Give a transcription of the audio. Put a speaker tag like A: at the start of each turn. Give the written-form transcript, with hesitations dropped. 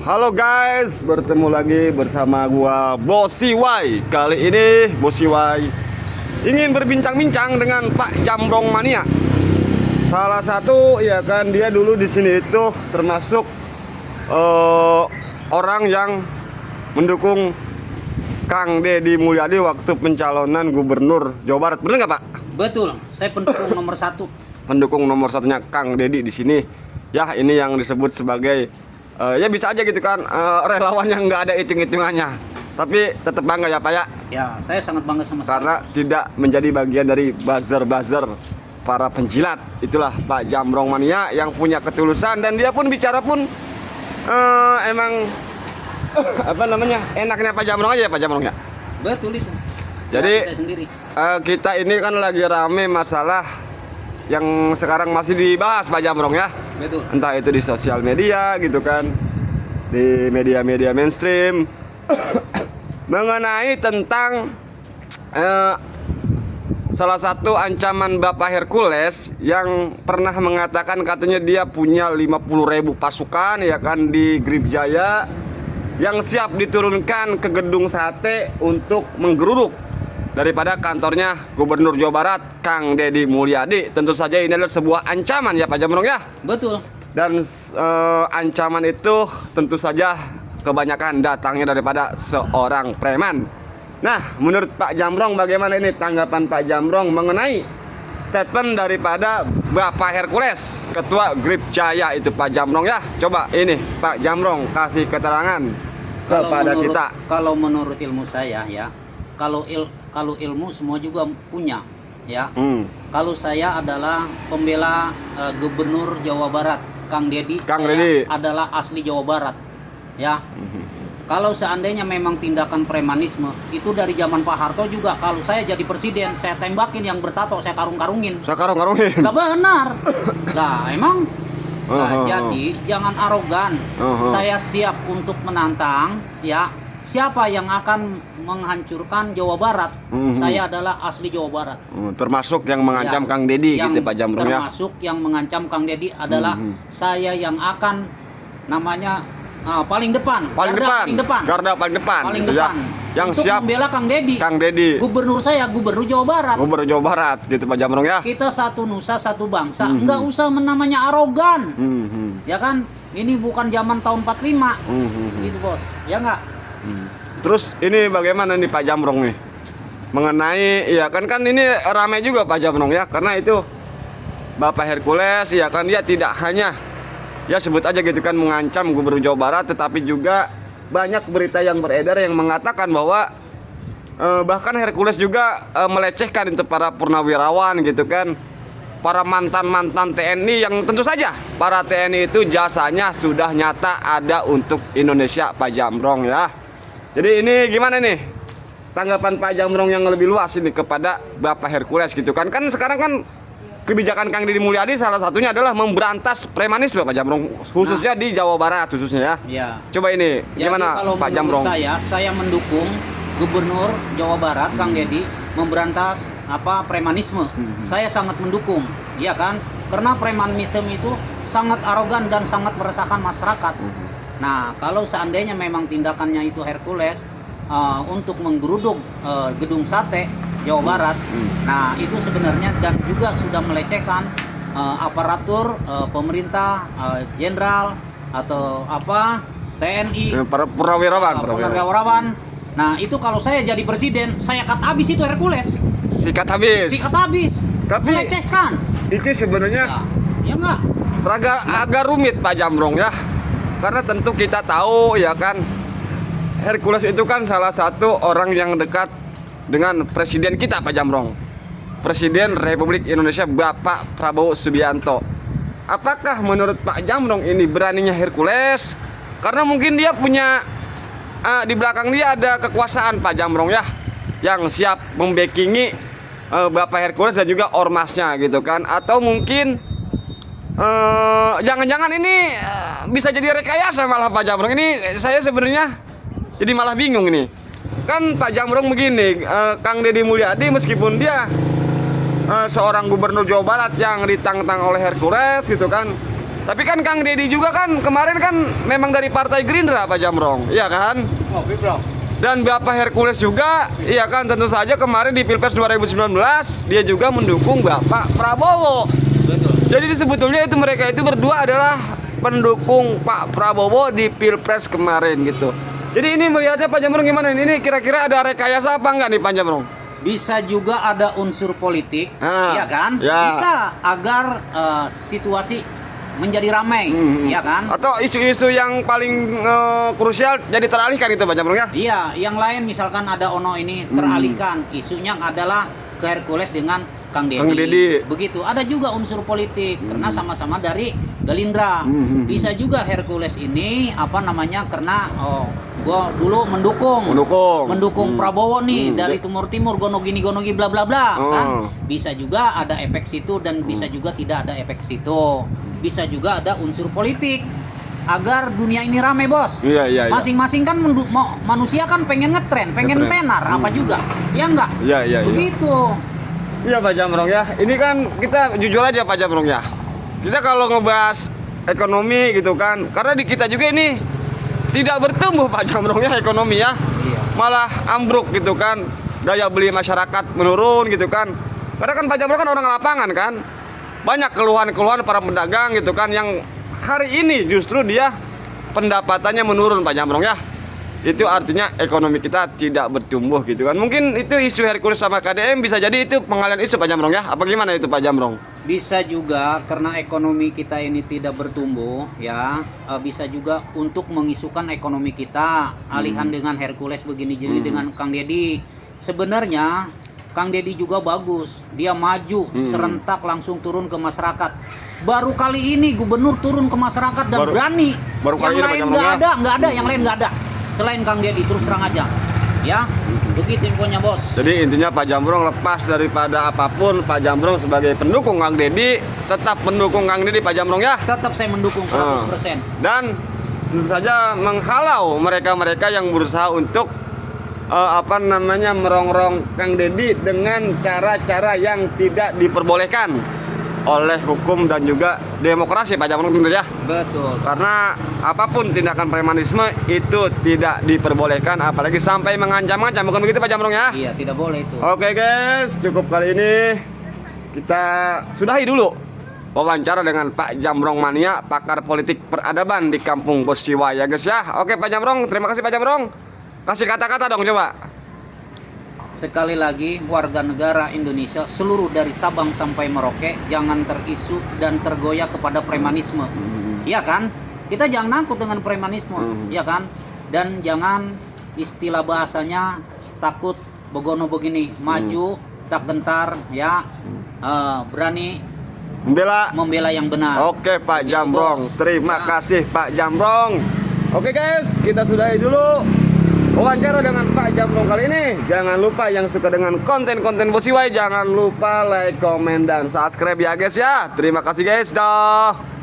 A: Halo guys, bertemu lagi bersama gua Bosi Y. Kali ini Bosi Y ingin berbincang-bincang dengan Pak Jambrong Mania. Salah satu ya kan, dia dulu di sini itu termasuk orang yang mendukung Kang Deddy Mulyadi waktu pencalonan gubernur Jawa Barat. Bener nggak Pak?
B: Betul, saya pendukung nomor satu.
A: Pendukung nomor satunya Kang Deddy di sini. Ya, ini yang disebut sebagai ya bisa aja gitu kan, relawan yang nggak ada hitung-hitungannya. Tapi tetap bangga ya Pak ya.
B: Ya, saya sangat bangga sama
A: Karena tidak menjadi bagian dari buzzer-buzzer para penjilat. Itulah Pak Jambrong Mania yang punya ketulusan, dan dia pun bicara pun emang apa namanya, enaknya Pak Jambrong aja ya Pak Jambrong ya.
B: Betul itu.
A: Jadi
B: saya sendiri.
A: Kita ini kan lagi rame masalah yang sekarang masih dibahas Pak Jambrong ya.
B: Betul.
A: Entah itu di sosial media gitu kan, di media-media mainstream mengenai tentang salah satu ancaman Bapak Hercules yang pernah mengatakan katanya dia punya 50.000 pasukan ya kan di Grip Jaya yang siap diturunkan ke gedung sate untuk menggeruduk daripada kantornya Gubernur Jawa Barat Kang Deddy Mulyadi. Tentu saja ini adalah sebuah ancaman ya Pak Jambrong ya.
B: Betul.
A: Dan ancaman itu tentu saja kebanyakan datangnya daripada seorang preman. Nah, menurut Pak Jambrong bagaimana ini tanggapan Pak Jambrong mengenai statement daripada Bapak Hercules, Ketua Grip Jaya itu Pak Jambrong ya? Coba ini Pak Jambrong kasih keterangan kepada kita.
B: Kalau menurut ilmu saya ya, kalau ilmu semua juga punya ya. Kalau saya adalah pembela Gubernur Jawa Barat Kang Deddy.
A: Kang Deddy
B: adalah asli Jawa Barat ya. Kalau seandainya memang tindakan premanisme itu dari zaman Pak Harto juga, kalau saya jadi presiden saya tembakin yang bertato, saya karung-karungin.
A: Saya karung-karungin.
B: Nggak benar. Nah emang jadi jangan arogan. Saya siap untuk menantang ya. Siapa yang akan menghancurkan Jawa Barat? Saya adalah asli Jawa Barat.
A: Termasuk yang mengancam Kang Deddy gitu Pak Jambrong ya.
B: Termasuk yang mengancam Kang Deddy adalah saya yang akan namanya paling depan. Garda paling depan.
A: Gitu ya. Yang
B: untuk
A: siap
B: membela Kang Deddy. Gubernur saya, Gubernur Jawa Barat.
A: Gubernur Jawa Barat gitu Pak Jambrong ya.
B: Kita satu nusa, satu bangsa. Enggak usah namanya arogan. Ya kan? Ini bukan zaman tahun 45. Gitu bos. Ya enggak?
A: Terus ini bagaimana nih Pak Jambrong nih mengenai ya kan ini ramai juga Pak Jambrong ya, karena itu Bapak Hercules ya kan, dia tidak hanya ya sebut aja gitu kan mengancam Gubernur Jawa Barat, tetapi juga banyak berita yang beredar yang mengatakan bahwa bahkan Hercules juga melecehkan itu para purnawirawan gitu kan, para mantan-mantan TNI yang tentu saja para TNI itu jasanya sudah nyata ada untuk Indonesia Pak Jambrong ya. Jadi ini gimana nih tanggapan Pak Jambrong yang lebih luas ini kepada Bapak Hercules gitu kan. Kan sekarang kan kebijakan Kang Deddy Mulyadi salah satunya adalah memberantas premanisme Pak Jambrong, khususnya di Jawa Barat khususnya ya.
B: Ya.
A: Coba ini gimana
B: kalau
A: Pak Jambrong?
B: Saya mendukung Gubernur Jawa Barat Kang Deddy memberantas premanisme. Saya sangat mendukung, ya kan? Karena premanisme itu sangat arogan dan sangat meresahkan masyarakat. Nah, kalau seandainya memang tindakannya itu Hercules untuk menggeruduk gedung sate Jawa Barat, nah itu sebenarnya dan juga sudah melecehkan aparatur pemerintah, jenderal atau TNI,
A: para purnawirawan.
B: Nah, itu kalau saya jadi presiden, saya cut habis itu Hercules.
A: Sikat habis. Tapi
B: melecehkan.
A: Itu sebenarnya
B: ya enggak?
A: Agak rumit Pak Jambrong ya. Karena tentu kita tahu ya kan, Hercules itu kan salah satu orang yang dekat dengan presiden kita Pak Jambrong, Presiden Republik Indonesia Bapak Prabowo Subianto. Apakah menurut Pak Jambrong ini beraninya Hercules? Karena mungkin dia punya di belakang dia ada kekuasaan Pak Jambrong ya, yang siap membackingi Bapak Hercules dan juga ormasnya gitu kan. Atau mungkin jangan-jangan ini bisa jadi rekayasa malah Pak Jambrong. Ini saya sebenarnya jadi malah bingung ini. Kan Pak Jambrong begini, Kang Deddy Mulyadi meskipun dia seorang gubernur Jawa Barat yang ditantang oleh Hercules gitu kan, Tapi kan Kang Deddy juga kan kemarin kan memang dari Partai Gerindra Pak Jamrong, iya kan?
C: Ngopi bro.
A: Dan Bapak Hercules juga, iya kan, tentu saja kemarin di Pilpres 2019 dia juga mendukung Bapak Prabowo.
B: Betul.
A: Jadi sebetulnya itu mereka itu berdua adalah pendukung Pak Prabowo di Pilpres kemarin gitu. Jadi ini melihatnya Pak Jamrong gimana? Ini kira-kira ada rekayasa apa enggak nih Pak Jamrong?
B: Bisa juga ada unsur politik,
A: Ah,
B: ya kan?
A: ya.
B: Bisa agar situasi menjadi ramai, ya kan?
A: Atau isu-isu yang paling krusial jadi teralihkan itu Pak Jamrong ya?
B: Iya, yang lain misalkan ada Ono ini teralihkan, isunya adalah ke Hercules dengan Kang Deddy.
A: Kang Deddy.
B: Begitu. Ada juga unsur politik karena sama-sama dari Gerindra. Bisa juga Hercules ini karena gua dulu mendukung Prabowo nih dari Timur gono gini bla bla bla kan. Bisa juga ada efek situ dan bisa juga tidak ada efek situ. Bisa juga ada unsur politik agar dunia ini rame bos.
A: Iya.
B: Masing-masing kan manusia kan pengen ngetren, pengen
A: Ngetren.
B: tenar apa juga. Ya enggak?
A: Iya.
B: Begitu.
A: Iya Pak Jamrong ya. Ini kan kita jujur aja Pak Jamrong ya. Kita kalau ngebahas ekonomi gitu kan, karena di kita juga ini tidak bertumbuh Pak Jamrong ya ekonomi ya.
B: Iya.
A: Malah ambruk gitu kan. Daya beli masyarakat menurun gitu kan. Karena kan Pak Jamrong kan orang lapangan kan. Banyak keluhan-keluhan para pedagang gitu kan yang hari ini justru dia pendapatannya menurun Pak Jamrong ya. Itu artinya ekonomi kita tidak bertumbuh gitu kan. Mungkin itu isu Hercules sama KDM bisa jadi itu pengalian isu Pak Jamrong ya. Apa gimana itu Pak Jamrong?
B: Bisa juga karena ekonomi kita ini tidak bertumbuh ya, bisa juga untuk mengisukan ekonomi kita alihan dengan Hercules begini jadi dengan Kang Deddy. Sebenarnya Kang Deddy juga bagus, dia maju serentak langsung turun ke masyarakat. Baru kali ini gubernur turun ke masyarakat dan berani.
A: baru kali ini, Pak
B: Yang lain
A: Jamrong,
B: nggak ada, yang lain nggak ada. Selain Kang Deddy terus terang aja, ya begitu infonya bos.
A: Jadi intinya Pak Jamrong lepas daripada apapun, Pak Jamrong sebagai pendukung Kang Deddy tetap mendukung Kang Deddy Pak Jamrong ya.
B: Tetap saya mendukung 100%.
A: Dan tentu saja menghalau mereka-mereka yang berusaha untuk merongrong Kang Deddy dengan cara-cara yang tidak diperbolehkan oleh hukum dan juga demokrasi Pak Jamrong tentu ya.
B: Betul.
A: Karena apapun tindakan premanisme itu tidak diperbolehkan, apalagi sampai mengancam-ancam, bukan begitu Pak Jamrong ya?
B: Iya, tidak boleh itu.
A: Oke guys, cukup kali ini kita sudahi dulu wawancara dengan Pak Jamrong Mania, pakar politik peradaban di Kampung Bosiwa ya guys ya. Oke Pak Jamrong, terima kasih Pak Jamrong. Kasih kata-kata dong coba.
B: Sekali lagi warga negara Indonesia seluruh dari Sabang sampai Merauke jangan terisu dan tergoyah kepada premanisme. Iya kan? Kita jangan nakut dengan premanisme, ya kan? Dan jangan istilah bahasanya takut begono begini, maju tak gentar ya. Berani membela yang benar.
A: Oke Pak Jamrong, terima kasih Pak Jamrong. Oke guys, kita sudahi dulu wawancara dengan Pak Jamrong kali ini. Jangan lupa yang suka dengan konten-konten Bosiwai, jangan lupa like, komen, dan subscribe ya guys ya. Terima kasih guys, dah.